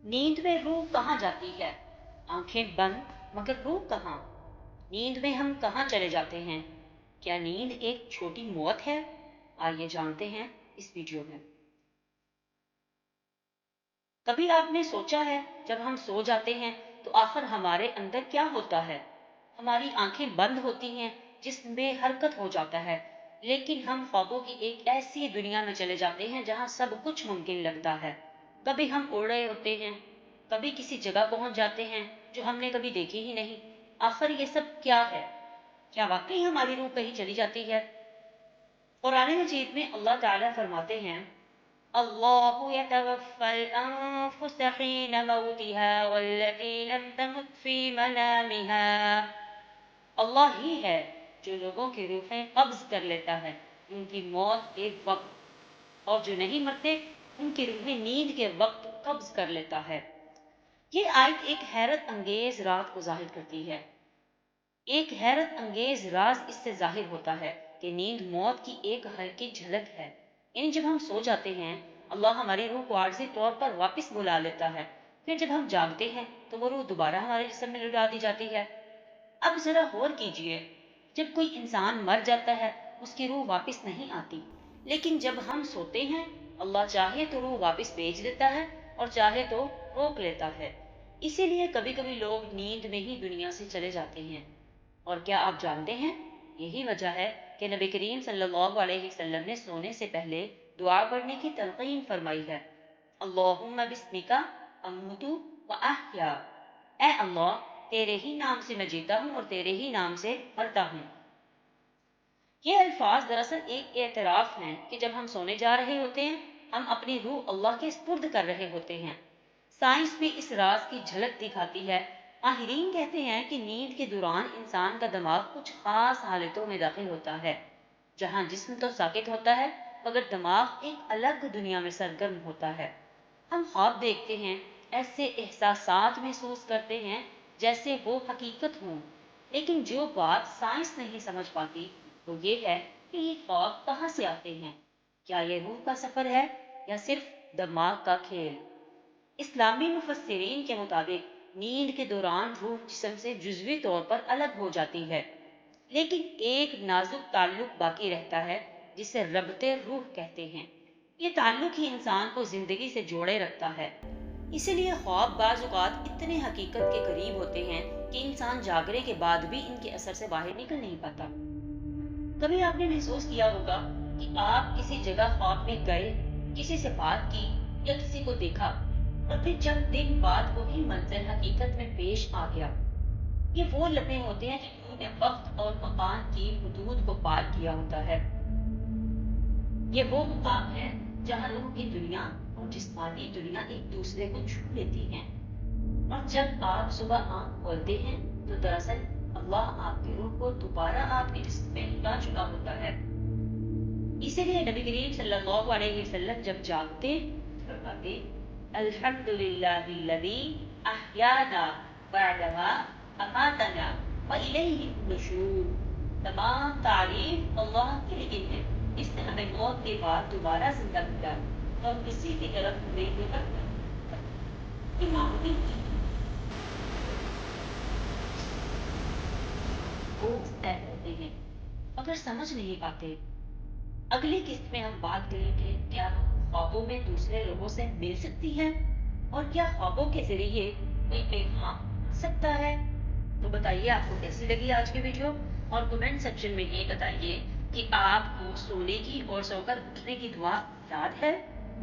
नींद में रूह कहाँ जाती है? आंखें बंद मगर रूह कहाँ? नींद में हम कहाँ चले जाते हैं? क्या नींद एक छोटी मौत है? आइए जानते हैं इस वीडियो में। कभी आपने सोचा है जब हम सो जाते हैं तो आखिर हमारे अंदर क्या होता है? हमारी आंखें बंद होती हैं, जिस्म बेहरकत हो जाता है, लेकिन हम ख्वाबों की एक ऐसी दुनिया में चले जाते हैं जहां सब कुछ मुमकिन लगता है। कभी हम उड़ रहे होते हैं, कभी किसी जगह पहुंच जाते हैं जो हमने कभी देखी ही नहीं। आखिर ये सब क्या है? क्या वाकई हमारी रूह कहीं चली जाती है? कुरान मजीद में अल्लाह ताला फरमाते हैं, अल्लाहु यतवफ़्फ़ल अन्फुस हीन मौतिहा वल्लती लम तमुत फी मनामिहा। अल्लाह ही है जो लोगों की रूहें कब्ज कर लेता है उनकी मौत के वक्त, और जो नहीं मरते उनकी रूहें नींद के वक्त कब्ज कर लेता है। ये आयत एक हैरत अंगेज राज को जाहिर करती है। एक हैरत अंगेज राज इससे जाहिर होता है कि नींद मौत की एक हल्की झलक है। जब हम सो जाते हैं, अल्लाह हमारी रूह को आर्जी तौर पर वापस बुला लेता है। फिर जब हम जागते हैं तो वो रूह दोबारा हमारे जिस्म में लौटा दी जाती है। अब जरा गौर कीजिए, जब कोई इंसान मर जाता है उसकी रूह वापस नहीं आती, लेकिन जब हम सोते हैं अल्लाह चाहे तो रूह वापस भेज देता है और चाहे तो रोक लेता है। इसीलिए कभी कभी लोग नींद में ही दुनिया से चले जाते हैं। और क्या आप जानते हैं, यही वजह है कि नबी करीम सल्लल्लाहु अलैहि वसल्लम ने सोने से पहले दुआ पढ़ने की तलकीन फरमाई है। अल्लाहुम्मा बिस्मिका अमूतु व अहया। ए अल्लाह, तेरे ही नाम से मैं जीता हूँ और तेरे ही नाम से मरता हूँ। ये अल्फाज दरअसल एक एतराफ़ हैं कि जब हम सोने जा रहे होते हैं हम अपनी रूह अल्लाह के सुपुर्द कर रहे होते हैं। साइंस भी इस राज की झलक दिखाती है। माहिरीन कहते हैं कि नींद के दौरान इंसान का दिमाग कुछ खास हालतों में दाखिल होता है, जहां जिस्म तो साकित होता है मगर दिमाग एक अलग दुनिया में सरगर्म होता है। हम ख्वाब देखते हैं, ऐसे एहसासात महसूस करते हैं जैसे वो हकीकत हों। लेकिन जो बात साइंस नहीं समझ पाती वो ये है कि ये ख्वाब कहाँ से आते हैं। क्या ये रूह का सफर है या सिर्फ दिमाग का खेल? इस्लामी मुफस्सिरीन के मुताबिक नींद के दौरान रूह जिस्म से जुज़वी तौर पर अलग हो जाती है, लेकिन एक नाजुक ताल्लुक बाकी रहता है जिसे रब्ते रूह कहते हैं। ये ताल्लुक ही इंसान को जिंदगी से जोड़े रखता है। इसीलिए ख्वाब बाज़ औक़ात इतने हकीकत के करीब होते हैं कि इंसान जागने के बाद भी इनके असर से बाहर निकल नहीं पाता। कभी आपने महसूस किया होगा कि आप किसी जगह ख्वाब में गए, किसी से बात की या किसी को देखा, और फिर चंद दिन बाद वही मंजर हकीकत में पेश आ गया। ये वो लम्हे होते हैं जिन्होंने वक्त और मकान की हदूद को पार किया होता है। ये वो मुकाम है जहाँ रूह की दुनिया और जिस्मानी दुनिया एक दूसरे को छू लेती हैं। और जब आप सुबह आंख खोलते हैं तो दरअसल अल्लाह आपकी रूह को दोबारा आपके जिस्म में ला चुका होता है। इसीलिए नबी करीम सल्लल्लाहु अलैहि वसल्लम जब जागते फरमाते, अल्हम्दुलिल्लाहिल्लज़ी अहयाना बअदमा अमातना व इलैहि नुशूर। तमाम तारीफ अल्लाह के लिए है, इसने हमें मौत के बाद दोबारा जिंदा किया और किसी की तरफ हमें निकट इमाम की तय होते हैं मगर समझ नहीं पाते। अगली किस्त में हम बात करेंगे, क्या ख्वाबों में दूसरे लोगों से मिल सकती है और क्या ख्वाबों के जरिए कोई पैगाम सकता है। तो बताइए आपको कैसी लगी आज की वीडियो, और कमेंट सेक्शन में ये बताइए कि आपको सोने की और सोकर उठने की दुआ याद है।